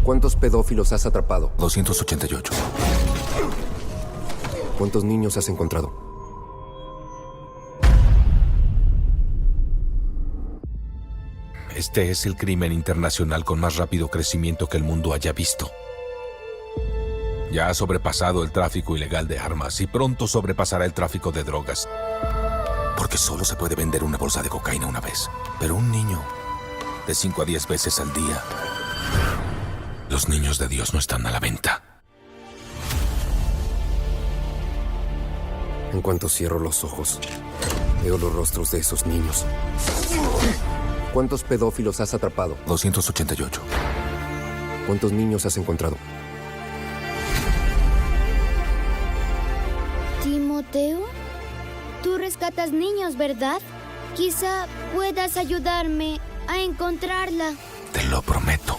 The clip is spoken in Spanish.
¿Cuántos pedófilos has atrapado? 288. ¿Cuántos niños has encontrado? Este es el crimen internacional con más rápido crecimiento que el mundo haya visto. Ya ha sobrepasado el tráfico ilegal de armas y pronto sobrepasará el tráfico de drogas. Porque solo se puede vender una bolsa de cocaína una vez. Pero un niño, de 5 a 10 veces al día. Los niños de Dios no están a la venta. En cuanto cierro los ojos, veo los rostros de esos niños. ¿Cuántos pedófilos has atrapado? 288. ¿Cuántos niños has encontrado? Timoteo, tú rescatas niños, ¿verdad? Quizá puedas ayudarme a encontrarla. Te lo prometo.